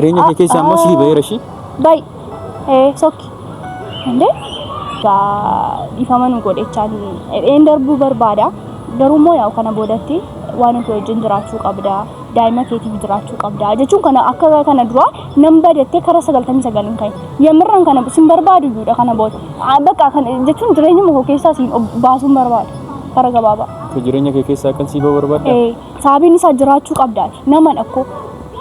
Jireenya kee keessa ammoo sii baheera shi. Bay sokki. Ande ifaman godhechaan een darbuu barbaada. Garuu yaa kana boodatti waan nuti wajjin jiraachuu qabda. Daa'ima keetiif jiraachuu qabda. Jechuun kana akka kana dura nan badettee karaa 99 kan yamirran kana sin barbaadu juudha kana booda. Bakka kana jechuun jireenya koo keessaa siin baasuun barbaada. Karaa gabaabaa. Jireenya kee keessaa kan sii barbaada. Sababiin isaa jiraachuu qabdaati. Nama dhaqoo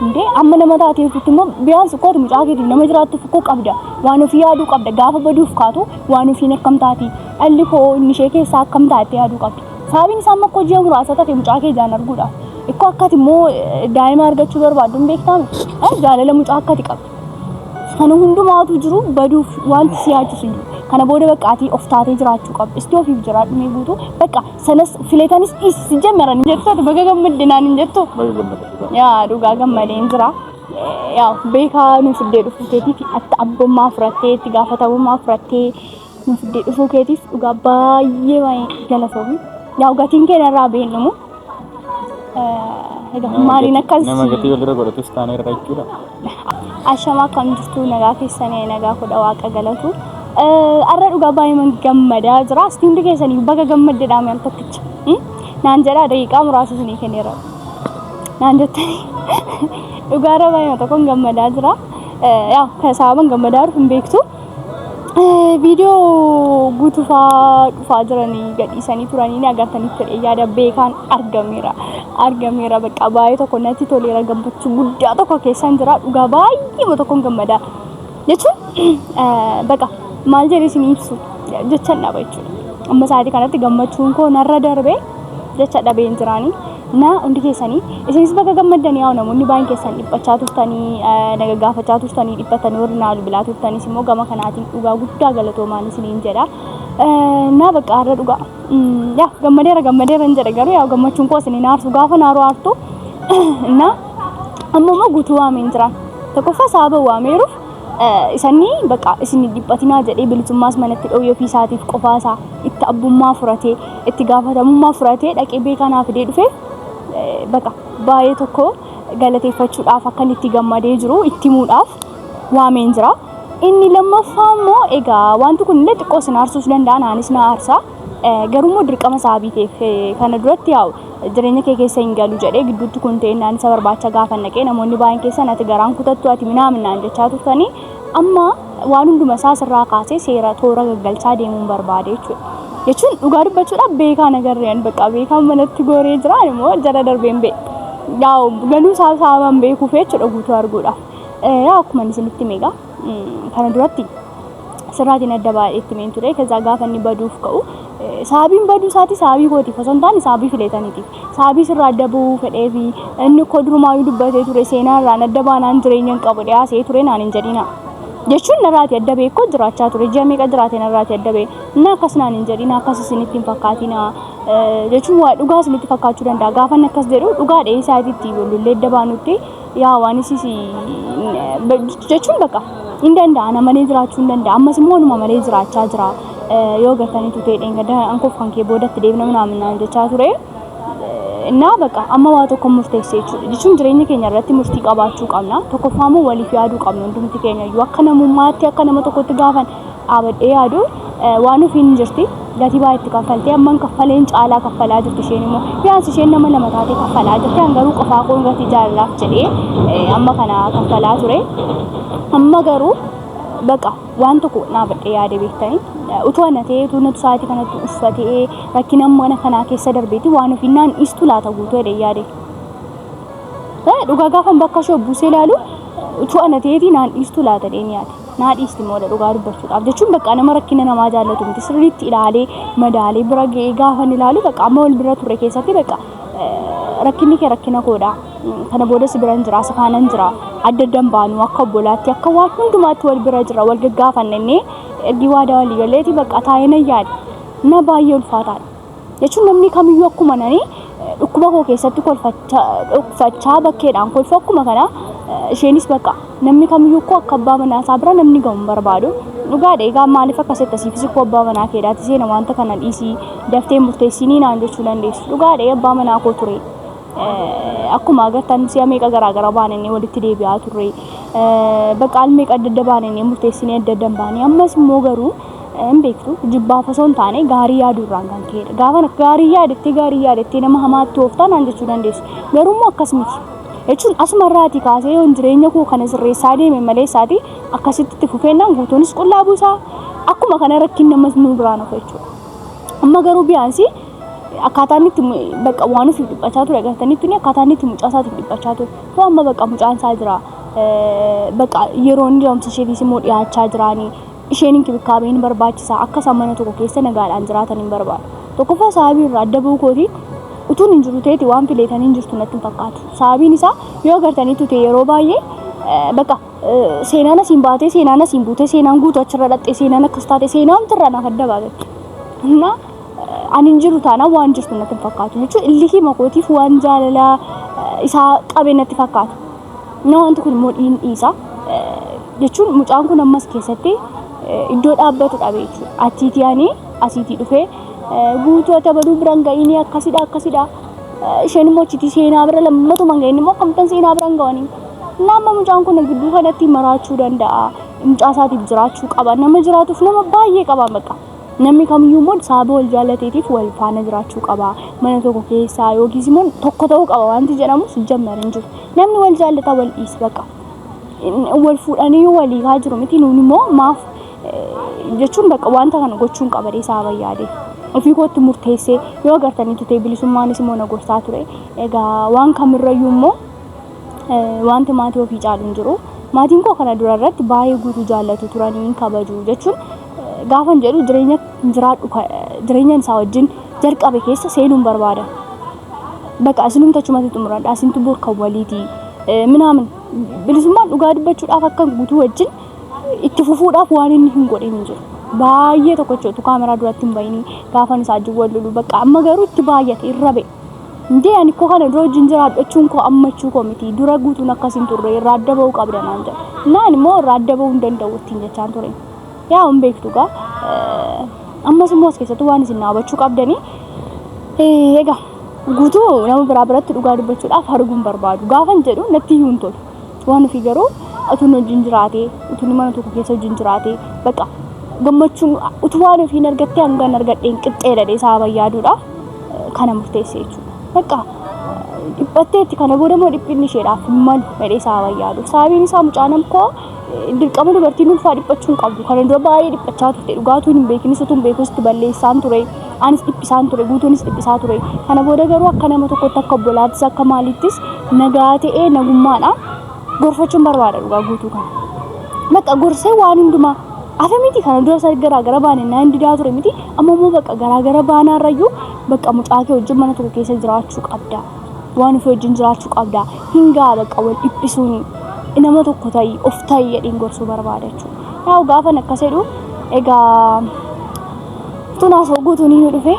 Inde amma nama taatee immoo biyaansi kootu mucaa keetii nama jiraattu fukkoo qabda. Waan ofii yaaduu qabda. Gaafa baduuf kaatu waan ofii akkam taati. Alli koo inni ishee keessaa akkam taate yaaduu qabdi. Sababiin isaa makkoo ji'a muraasa ta'e mucaa kee jaan arguudha. Ikkoo akkati immoo daa'ima argachuu barbaaddu hin beektamu. Jaalala mucaa akkati qabdi. Kana hundumaatu jiru baduuf wanti si yaachisu jiru. Kana booda baqqaatii of taatee jiraachuu qabdi. Isti ofiif jiraadhu mee guutuu bakka sanas fileetanis is jammaran jettu baga gammadinaan hin jettu. Yaa dhugaa gammadeen jira. Yaa beekaa nu fiddee dhufuu keetiif atta abbummaa furattee itti gaafatamummaa furattee nu fiddee dhufuu keetiif dhugaa baay'ee galatoomi. Yaa gatiin keenya irraa beeknamu. Maaliin akkas nama gatii walirra godhatus taanee irra jechuudha. Ashamaa kan jirtu nagaa keessanii nagaa kudha waaqa galatu. Arra dhugaa baay'ee gammadaa jira. Istiimdi keessanii baga gammaddeedhaan meel tokkicha. Naan jedhaa daqiiqaa muraasa isinii kenneera. Naan jettanii dhugaa irra baay'ee tokkoon gammadaa jira. Yaa sababan gammadaa jiru hin beektu. Viidiyoo guutuufaa dhufaa jiranii gadhiisanii turanii agartanii fedhee yaada beekaan argameera bakka baay'ee tokko natti toleera gammachuu guddaa tokko keessan jira dhugaa baay'ee tokkoon gammadaa jechuun bakka maal jedhee isin ibsu jechaan dhaba jechuudha. Amma sa'aatii kanatti gammachuun koo narra darbee jecha dhabeen jiraanii. Na hundi keessanii isinis bakka gammadanii yaa namoonni baay'een keessan dhiphachaa turtanii naga gaafachaa turtanii dhiphatanii warri naalu bilaa turtanis immoo gama kanaatiin dhugaa guddaa galatoomaan isiniin jedha. Na bakka har'a dhugaa yaa gammadeera hin jedhe garuu yaa gammachuun koo isiniin aarsu gaafa naaru aartu na ammoo guutuu waameen jiran tokkoffaa sababa waameeruuf isanii bakka isin dhiphatinaa jedhee bilisummaas manatti dhoowwee ofii isaatiif qofaasaa itti abbummaa furatee itti gaafatamummaa furatee dhaqee beekanaa fidee dhufee bakka baay'ee tokko galateeffachuudhaaf akkan itti gammadee jiru itti himuudhaaf waameen jira. Inni lammaffaa immoo egaa wanti kun illee xiqqoo isin aarsuus danda'an anis na aarsa. Garuu immoo dirqama sababiitiif kana duratti yaa'u jireenya kee keessa hin galu jedhee gidduutti kun ta'e naan isa barbaacha gaafa naqee namoonni baay'een keessan ati garaan kutattu ati minaaminaan jechaa turtanii amma waan hunduma isaa sirraa kaasee seera toora gaggalchaa deemuun barbaade jechuudha. Jechuun dhugaa dubbachuudhaaf beekaa nagarreen bakka beekaan manatti goree jira immoo jala darbeen bee yaa'u galuu sababan beekuuf jechuudha guutuu arguudhaaf. Yaa akkuma isinitti meeqa kana duratti sirraatiin adda baay'eetti meen ture keessaa gaafa inni baduuf ka'u sababiin baduu isaati sababii kootiif osoo hin taane sababii fileetaniitiif sababii sirraa adda bu'uu fedhee fi inni koo durumaayyuu dubbatee ture seenaa irraan adda baanaan jireenya hin qabu dhiyaasee ture naan hin jedhina. Jechuun narraati adda beekoo jiraachaa ture ji'a meeqa jiraate narraati adda bee na akkas naan hin jedhina akkas isinitti hin fakkaatina jechuun waa dhugaa isinitti fakkaachuu danda'a gaafa inni akkas jedhu dhugaa dhee isaatiitti lullee adda baanutti yaa waan isis jechuun bakka hin danda'a nama malee jiraachuu hin danda'a ammas immoo numa malee jiraachaa jira yoo gartaniitu ta'e dheengadda ankoof kan kee boodatti deebina minaaminaan jechaa ture. Innaa bakka amma waa tokko murteessee jechuudha. Jechuun jireenya keenya irratti murtii qabaachuu qabna. Tokkoffaa immoo waliif yaaduu qabna hundumti keenya iyyuu akka namummaatti akka nama tokkotti gaafan dhaabadhee yaadu waan ofiin hin jirti. Gatii baay'ee itti kaffaltee amman kaffaleen caalaa kaffalaa jirti isheen immoo biyaansi isheen nama lama taatee kaffalaa jirti hangaruu qofaa qoon gatii jaalalaaf jedhee amma kana kaffalaa ture. Amma garuu bakka waan tokko dhaabadhee yaade beektanii utuu ana ta'ee utuu natu sa'aatii kanatti uffatee rakkina mana kanaa keessa darbeeti waan ofiinaan istu laata guutuu jedhee yaade. Dhugaa gaafa bakka ishee buusee ilaalu utuu ana ta'eeti naan istu laata dheen yaade. Naa dhiisti immoo dhugaa dubbachuudhaaf jechuun bakka nama rakkina namaa jaallatu miti sirriitti ilaalee madaalee bira ga'ee gaafa ilaalu bakka amma wal bira turre keessatti bakka rakkinni kee rakkina koodha. Kana booda si biran jira safaanan jira adda addaan baanu akka obbolaatti akka waan hundumaatti wal bira jira wal gaggaafanne ergi waadaa walii galeeti bakka taa'ee yaade na baay'ee ulfaataadha. Jechuun namni kamiyyuu akkuma nani dhukkuba koo keessatti kolfachaa bakkeedhaan kolfa akkuma kana isheenis bakka namni kamiyyuu koo akka abbaa manaa isaa bira namni gahu barbaadu. Dhugaadha egaa maaliif akkasitti asiifis koo abbaa manaa keedhaatti seena wanta kana dhiisii daftee murteessinii naan jechuu dandeessu. Dhugaadha abbaa manaa koo ture. akkuma agartan si'a meeqa garaagara baananii walitti deebi'aa turre bakka al meeqa adda adda baananii murteessinee adda adda baanii ammas immoo garuu hin beektu jibbaaf osoo hin taane gaarii yaadurraan kan ka'edha. Gaafa gaarii yaadettee nama hamaatti ooftaan aan jechuu dandeessu. Garuu immoo akkas miti. Jechuun asumarraatii kaasee yoon jireenya koo kana sirreessaa deeme malee isaati akkasitti itti fufeennaan guutuunis qullaa buusaa akkuma kana rakkin namas nu biraan ofa jechuudha. Amma garuu biyyaansi akkaataan itti bakka waan ofiif dhiphachaa ture agartanitti ni akkaataan itti mucaa isaatiif dhiphachaa ture. Too amma bakka mucaan isaa jira bakka yeroo inni jedhamsa isheetis immoo dhiyaachaa jiraanii isheen inkibikaabeen barbaachisaa akka isaan mana tokko keessa nagaadhaan jiraatan hin barbaadu. Tokkoffaa sababii irraa adda bu'uu kootiin utuun hin jiru ta'eeti waan fileetanii hin jirtu natti hin fakkaatu. Sababiin isaa yoo agartanitti ta'e yeroo baay'ee bakka seenaan asiin baatee seenaan asiin buutee seenaan guutuu achirra dhattee seenaan akkas taate seenaan tirra naaf adda baafatti. Innaa ani hin jiru taanaan waan jirtu natti hin fakkaatu jechuun illikii makootiif waan jaalalaa isaa qabee natti fakkaatu. Innaa wanti kun immoo dhiisa jechuun mucaan kun ammas keessatti iddoo dhaabbatu dhabe jechuudha. Achiitii ani asiitii dhufee guutuu ati baduu biraan ga'inii akkasidha. Isheen immoo achiitii seenaa bira lammatuma ga'in immoo kamtan seenaa biraan ga'anii. Nama mucaan kun gidduu kanatti maraachuu danda'a. Mucaa isaatiif jiraachuu qaba. Nama jiraatuuf nama baay'ee qaba bakka. Namni kamiyyuu immoo sababa wal jaallateetiif wal faana jiraachuu qaba. Mana tokko keessaa yookiis immoo tokko ta'uu qaba wanti jedhamu sijjamar hin jiru. Namni wal jaallataa wal dhiisa bakka. Wal fuudhanii walii haa jiru miti nuuni immoo maaf jechuun bakka wanta kana gochuun qaba dee sababa yaade. Ofii kootti murteessee yoo agartanitti ta'e bilisummaanis immoo na gorsaa ture. Egaa waan kamirrayyuu immoo wanti maatii ofii caalu hin jiru. Maatiin koo kana dura irratti baay'ee guutuu jaallatu turanii kabaju jechuun gaafan jedhu jireenya isaa wajjin jalqabe keessa seenuun barbaada. Bakka asinum tachumatti xumuradha asintu bor kan waliiti minaamin bilisummaan dhugaa dubbachuudhaaf akka guutuu wajjin itti fufuudhaaf waan inni hin godhin hin jiru. Baay'ee tokkochootu kaameraa duratti hin bayini gaafan isaa wajjin wal lolu bakka amma garuu itti baay'ate irra ba'e. Ndee ani koo kana dura wajjin jiraadhachuun koo ammachuu koo miti dura guutuun akkasiin turre irraa adda ba'uu qabda naan jedha. Naan immoo irraa adda ba'uu hin danda'u ittiin jechaan ture. Yaa hin beektu gaa ammas immoo as keessatti waan isin dhaabachuu qabdanii egaa guutuu nama biraa biratti dhugaa dubbachuudhaaf arguun barbaadu. Gaafan jedhu natti iyyuu hin tolu. Waan ofii garuu utuun wajjin jiraatee utuun mana tokko keessa wajjin jiraatee bakka gammachuun utuu waan ofiin argattee hangaan argadheen qixxeedha sababa yaaduudhaaf kana murteessee jechuudha. Bakka dhiphatteetti kana booda immoo dhiphinni isheedhaaf malu fedhee sababa yaadu. Sababiin isaa mucaan koo dirqama dubartiin ulfaa dhiphachuu hin qabdu. Kana dura baay'ee dhiphachaa turte dhugaatuu hin beekinis utuu hin beekusti balleessaan ture. Anis dhiphisaan ture guutuunis dhiphisaa ture. Kana booda garuu akka nama tokkotti akka obbolaattis akka maalittis nagaa ta'ee nagummaadhaan gorfachuun barbaada dhugaa guutuu kana. Bakka gorsee waan hundumaa afa miti kana dura garaagara baane naa hin didaa ture miti amma immoo bakka garaagara baanaarrayyuu bakka mucaa kee wajjin mana tokko keessa jiraachuu qabda. Waan ofii wajjin jiraachuu qabda. Hingaa bakka wal dhiphisuun nama tokko ta'ii of ta'ii jedhiin gorsuu barbaada jechuudha. Yaa gaafa akkas jedhu egaa tunaas guutuun inni dhufe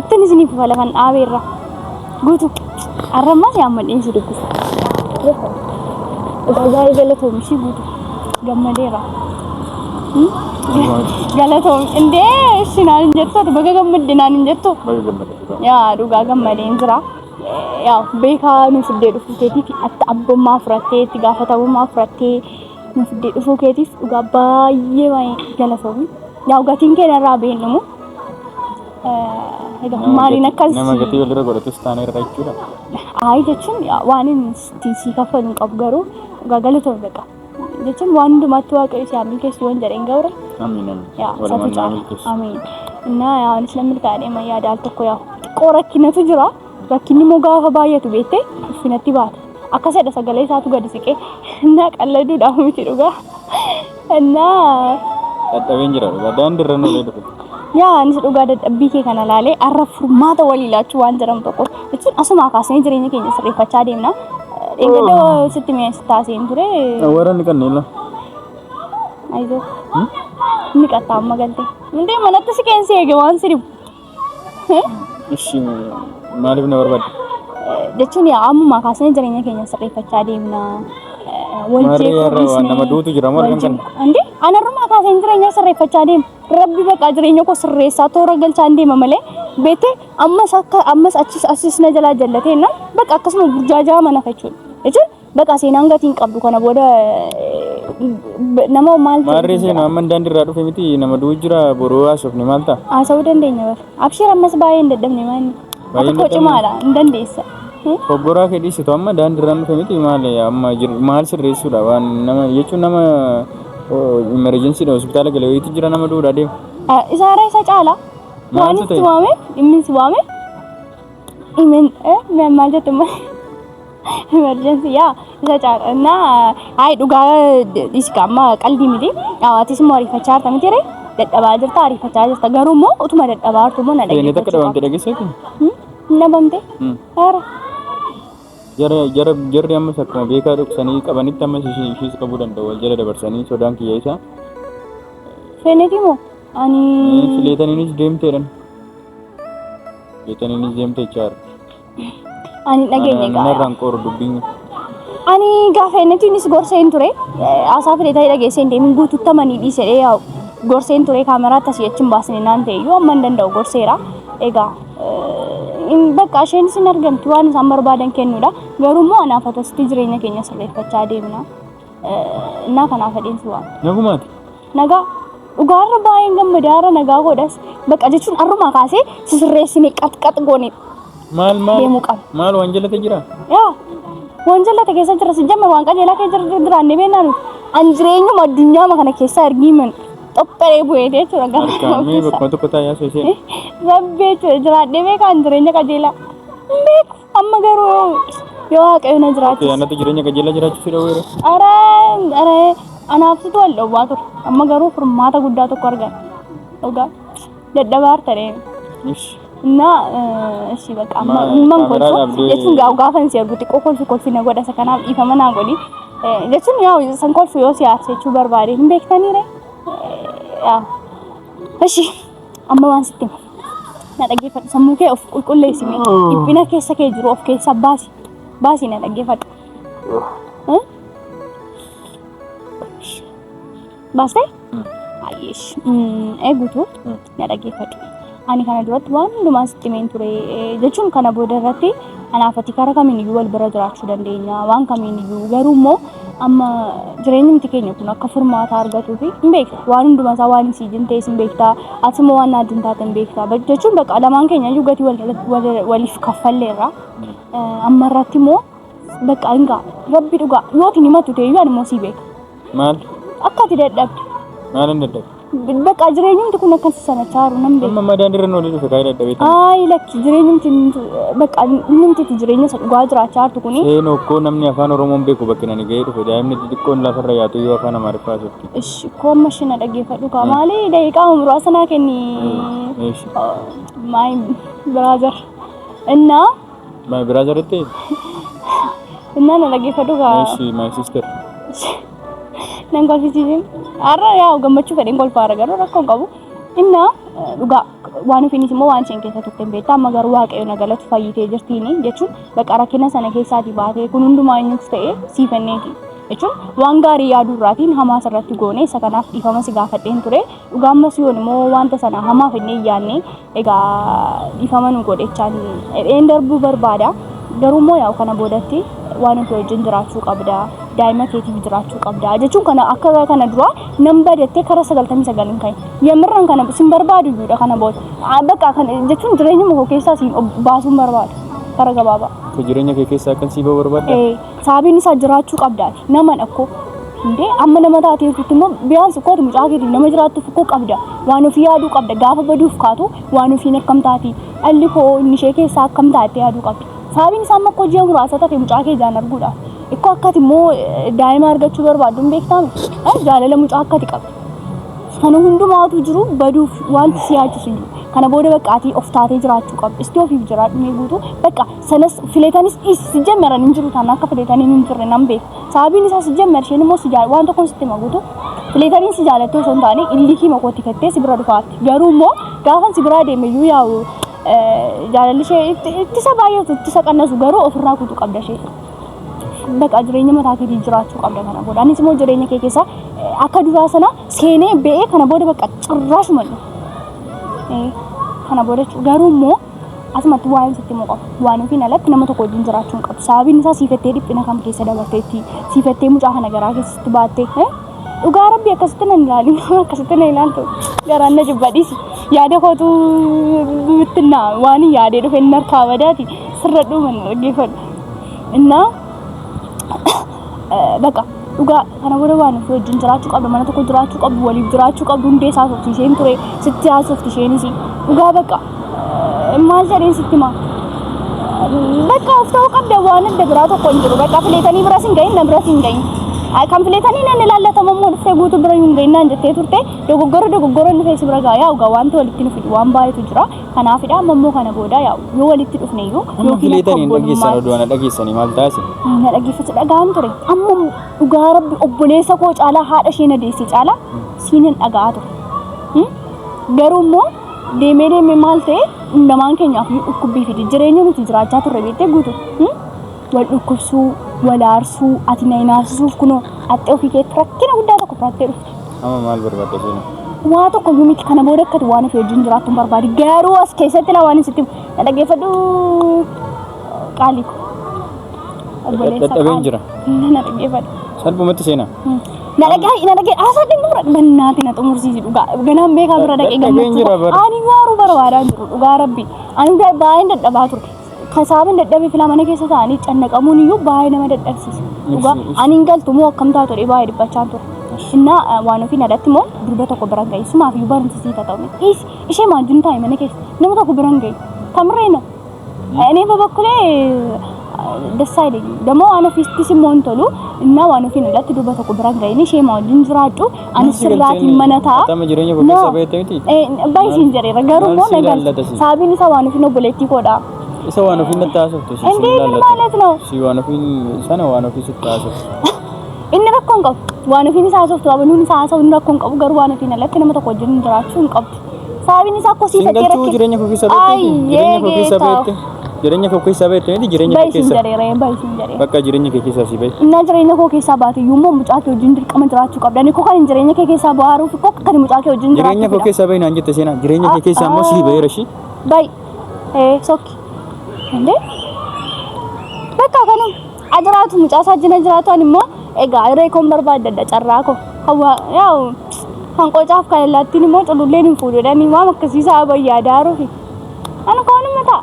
ittiin isiniif lafan dhaabeerra guutuu arrammas yaamman dhiinsi dubbisu. Egaa gaarii galatoomishii guutuu gammadeera. Galatoom indee shinaan hin jettu baga gammadde naan hin jettu. Yaa dhugaa gammadeen jira. Yaa beekaa nu fiddee dhufuu keetiif abbummaa furattee itti gaafatamummaa furattee nu fiddee dhufuu keetiif dhugaa baay'ee galatoomi. Yaa gatiin keenya irraa beeknamu. Maaliin akkas nama gatii walirra godhatus taanee irraa jechuudha. Ayi jechuun waan inni sii kaffalu hin qabu garuu dhugaa galatoomi beekaa. Jechuun waan hundumaatti waaqayyo si hamil keessi waan jedheen ga'uura. Amiin. Yaa satu caala. Amiin. Innaa yaa anis namni taa'ee mayyaa daal tokko yaa xiqqoo rakkinatu jira. Rakkinni immoo gaafa baay'atu beektee ulfinatti baata. Akkasidha sagalee isaatu gadi siqee innaa qalladuudhaaf miti dhugaa. Innaa dadhabeen jira dhugaa daandiirra nuulee dhufe. Yaa anis dhugaa dadhabbii kee kana laalee har'a furmaata walii laachuu waan jedhamu tokko jechuun asumaa kaasnee jireenya keenya sirreeffachaa deemna. Egaa sitti mi'eessi taaseen ture. Waraanni kanneen la. Ayizo. Ni qataa amma galtee. Ndee manatti si keensi eege waan siribu. Ishi maaliif na barbaadde? Jechuun yaa ammumaa kaasnee jireenya keenya sirreeffachaa deemna. Walchee waan nama duutu jira maal kan ande anarruma kaaseen jireenya sirreeffachaa deema. Rabbi bakka jireenya koo sirreessaa toora galchaa deema malee beete ammas achis na jalaa jallateenna bakka akkasuma burjaajaa mana fachuudha. Jechuun bakka seenaan gatiin qabdu kana booda nama maal maarree seenaa amma daandirraa dhufe miti nama du'u jira boroo haasofne maal ta'a? Haasa'uu dandeenya bara. Abshir ammas baay'ee hin dadhabne maanni. Akka koo cimaadha hin dandeessa. Foggoraa kee dhiisitu amma daandirraa dhufe miti maal sirreessuudha waan nama jechuun nama emergensiidha hospitaala galee wayiitu jira nama du'uudha deema. Isaarraa isa caala. Waan itti waame dhimmi itti waame maal jettu emergency yaa isa caala na ay dhugaa dhiisika amma qalbii miti hawaatis immoo ariifachaa jirta miti ree dadhabaa jirta ariifachaa jirta garuu immoo utuma dadhabaa jirtu immoo na dhageeffachuu akka dhabamte dhageesseetu dhabamte jarri ammas akkuma beekaa dhuksanii qabanitti ammas ishiis qabuu danda'u wal jala dabarsanii sodaan kiyya isaa feeneti moo ani fileetaniinis deemteedhan fileetaniinis deemtee chaara ani dhageenya gaa narraan qoru dubbiin ani gaafeenetiinis gorseen ture asaa fileetaa dhageesseen deemin guututtamanii dhiisedhee yaa gorseen ture kaameraatti asii achi hin baasne naan ta'e iyyuu amma hin danda'u gorseera egaa bakka isheen sin argamti waan isaan barbaadan kennuudha garuu immoo anaaf atasitti jireenya keenya sirreeffachaa deemna innaa kanaaf adeemsi waan nagumaati nagaa dhugaarra baay'een gammadaarra nagaa godhas bakka jechuun arrumaa kaasee sisirreessine qaxqax goone deemuu qaba maal waan jalate jira yaa waan jalate keessa jira si jamma waan qajeelaa keessa jiraanne beennaan an jireenyuma addunyaa kana keessa argiiman xopheree bu'ee jechuudha harkaamee bakka tokko taa'aa soosee rabbi jechuudha jiraadhee beekaan jireenya qajeelaa beeku amma garuu yoo waaqayyo na jiraachise yaanatti jireenya qajeelaa jiraachuu fedha weera ara anaafsitu wal dhowwaa ture amma garuu furmaata guddaa tokko argan dhugaa dadhabaar ta'ee እና እሺ በቃ ማን ኮልፎ የቱን ጋፋን ሲያርጉት ኮልፎ ነገዳ ሰከና ይፈመና ጎዲ የቱን ያው ሰንኮልፎ ሲያርሰቹ በርባሪ እንበክተኒ ረ ያ እሺ አማዋን ስትም ናደጌ ፈጥ ሰሙከ ኦፍ ቁልቁሌ ሲሜ ይብና ከሰከ ጅሮ ኦፍ ከሰ ባሲ ናደጌ ፈጥ ባስተ አይሽ ኤጉቱ ናደጌ ፈጥ ani kana duratti waan hundumaa sitti himeen ture jechuun kana booda irratti anaafati karaa kamiiniyyuu wal bira jiraachuu dandeenya waan kamiiniyyuu garuu immoo amma jireenyi miti keenya kun akka furmaata argatuu fi hin beekta waan hundumaa isaa waan isii jin ta'es hin beekta ati immoo waan naadin taate hin beekta jechuun bakka lamaan keenya iyyuu gatii waliif kaffalleerra amma irratti immoo bakka hingaa rabbi dhugaa yootiin himatu ta'e iyyuu ani immoo sii beeka maal akka ati dadhabde maal hin dadhabde bakka jireenyumti kun akka sana chaaru namni amma madaandirra nooli dhufe kaayida dhabeeta ay lakki jireenyumti bakka numti jireenya isa dhugaa jiraachaa jirtu kuni seenoo koo namni afaan oromoon beeku bakka nani ga'ee dhufe daa'imni xixiqqoon lafarra yaatu yoo afaan amaariffaa sotti ishi koo mashina dhaggeeffadhu kaa maali daqiiqaa muraasa naa kenni my brother እና my brother እቴ እና ነው dhaggeeffadhu kaa እሺ my sister nan golfisiisin arra yaa gammachuu fedhen golfaa arga rakkoon qabu inna dhugaa waan ofiinis immoo waan isheen keessa turte beektaa amma garuu waaqayyo nagalatu fayyitee jirtiini jechuun bakka rakkina sana keessaatii baatee kun hundumaa eenyutu ta'e siifanneeti jechuun waan gaarii yaaduu irraatiin hamaa irratti goone isa kanaaf dhiifama si gaafadheen ture dhugaa ammas yoon immoo wanta sana hamaa fennee iyyaanne egaa dhiifama nu godhechaan een darbuu barbaada garuu immoo yaa kana boodatti waan nuti wajjin jiraachuu qabda daa'ima keetiif jiraachuu qabda jechuun kana akka kana dura nan badattee karaa 99 kan yemirran kana sin barbaadu juudha kana booda bakka kana jechuun jireenya mukoo keessaa siin baasuun barbaadu karaa gabaabaa jireenya kee keessaa kan sii barbaadda sababiin isaa jiraachuu qabdaati nama dhakko inde amma nama taateefitti immoo biyaansi kooti mucaa keetii nama jiraattuuf koo qabda waan ofii yaaduu qabda gaafa baduuf kaatu waan ofiin akkam taati alli koo inni ishee keessaa akkam taate yaaduu qabda sababiin isaa amma ji'a muraasa ta'e mucaa kee jaan arguudha ikko akkati immoo daa'ima argachuu barbaadduun beektaame jaalala mucaa akkati qabda kana hundumaatu jiru baduuf wanti si yaachisu jiru kana booda bakka ati of taatee jiraachuu qabda isti ofiif jiraadhu mee guutuu bakka sanas fileetanis si jammaran hin jiru taana akka fileetanii hin jirre nan beeka sababiin isaa si jammar isheen immoo si waan tokkoon sitti hima guutuu fileetanii si jaalattee osoo hin taane illikii makootti kattee si bira dhufaatti garuu immoo gaafan si biraa deeme iyyuu yaa'u jaalalli ishee ittisa baay'atu ittisa qannasu garuu ofirraa kutuu qabda ishee Baqa jireenya mataa keetii jiraachuu qabda kana booda. Anis immoo jireenya kee keessa akka duraa sana seenee ba'ee kana booda baqa cirraashuma kana booda garuu immoo asumatti waan sitti moo qabu waan ofiin alatti nama tokko wajjin jiraachuu hin qabu. Sababiin isaa siifattee dhiphina kam keessa dabarteetti siifattee mucaa kana garaa keessatti baattee dhugaa rabbi akkasitti nan ilaalin akkasitti na ilaaltu garaan na jibbadhis yaada kootu bittinna waan yaadee dhufe inni harkaa badaati sirra dhuman dhaggeeffadhu innaa baqa dhugaa kana booda waan ofii wajjin jiraachuu qabdu mana tokko jiraachuu qabdu waliif jiraachuu qabdu hundee isaa sooftiisheen ture sitti haasoftiisheenis dhugaa baqa maal jedheen sitti maa baqa of ta'uu qabda waan adda biraa tokko hin jiru baqa fileetanii biras hin gahin na biras hin gahin kan fileetanii nan ilaallatamu immoo dhufee guutuu bira hin gahin naan jettee turte dogoggora dhufee si bira gaa yaa dhugaa wanti walitti nufi waan baay'eetu jira kanaafidha ammoo kana booda yaa yoo walitti dhufne iyyuu yookiin dhageessan oduu ana dhageessanii maal taasi na dhageeffatu dhagaan ture ammoo dhugaa rabbi obboleessa koo caalaa haadha ishee na deessee caalaa siinin dhagaa ture garuu immoo deemee maal ta'e namaan keenyaaf dhukkubbii fide jireenya nuti jiraachaa turre beektee guutu wal dhukkubsuu wal aarsuu ati na inaarsuuf kunoo axxee ofii keetti rakkina guddaa tokko fudhattee dhufte. Amma maal barbaadda seena? Waa tokko miti kana booda akkati waan ofii wajjin jiraattu hin barbaadi garuu as keessatti na waan sitti na dhageeffadhu qaaliku. Dadhabeen jira. Na dhageeffadhu. Salphumatti seena. Na dhagee asa dhimma bannaati na xumursiisi dhugaa ganaan beekaa bira dhaqee gammachuu ani waaruu barbaadaa jiru dhugaa rabbi ani baay'een dadhabaa ture kasaabin dadhabee filaa mana keessa ta'anii cannaqamuun iyyuu baay'ee nama dadhabsiisa dhugaa ani hin galtu moo akkam taatu dhibaa dhibbachaa ture innaa waan ofiin alatti immoo durba tokko biran ga'e sumaaf iyyuu barumsisii ta'u ishee maajjin taa'e mana keessa nama tokko biran ga'e kamirreena እኔ በበኩሌ ደስ አይለኝ ደሞ አነ ፊስቲስ ሞንቶሉ እና ዋን ፊን ለት ዱበ ተቆ ብራን ጋይኒ ሼማ ጅንጅራጩ አንስራት ይመነታ ተመጅረኛ ኮከሳ በየተንቲ ባይ ሲንጀሬ ረጋሩ ሞ ነገር ሳቢኒ ሰዋን ፊኖ ቦሌቲ ኮዳ ሰዋን ፊን ተታሰፍቶ እንዴ ማለት ነው ሲዋን ፊን ሰነ ዋን ፊን ተታሰፍ ኢነ ረኮን ቀብ ዋን ፊን ሳሰፍቶ አብኑን ሳሰው እንደኮን ቀብ ገሩ ዋን ፊን ለት ነመ ተቆ ጅንጅራጩ እንቀብ ሳቢኒ ሳኮ ሲፈቴረ ጅረኛ ኮከሳ በየተንቲ jireenya koo keessa baatee jireenya koo keessa bakka jireenya kee keessa si baatee inna jireenya koo keessa baatee yommuu mucaa kee wajjin dirqama jiraachuu qabda ni koo kan jireenya kee keessa baaruuf koo kan mucaa kee wajjin jiraachuu jireenya koo keessa baay'ee naan jette seenaa jireenya kee keessa ammoo si baay'ee rashi sokki ende bakka kanu ajiraatu mucaa sajjina jiraatu animmoo egaa iree koon barbaadda carraa koo hawa yaa'u hanqoocaaf kan laattiin immoo cululleen hin fuudhanii waan akkasiisaa bayyaa daaruufi anu koonuma ta'a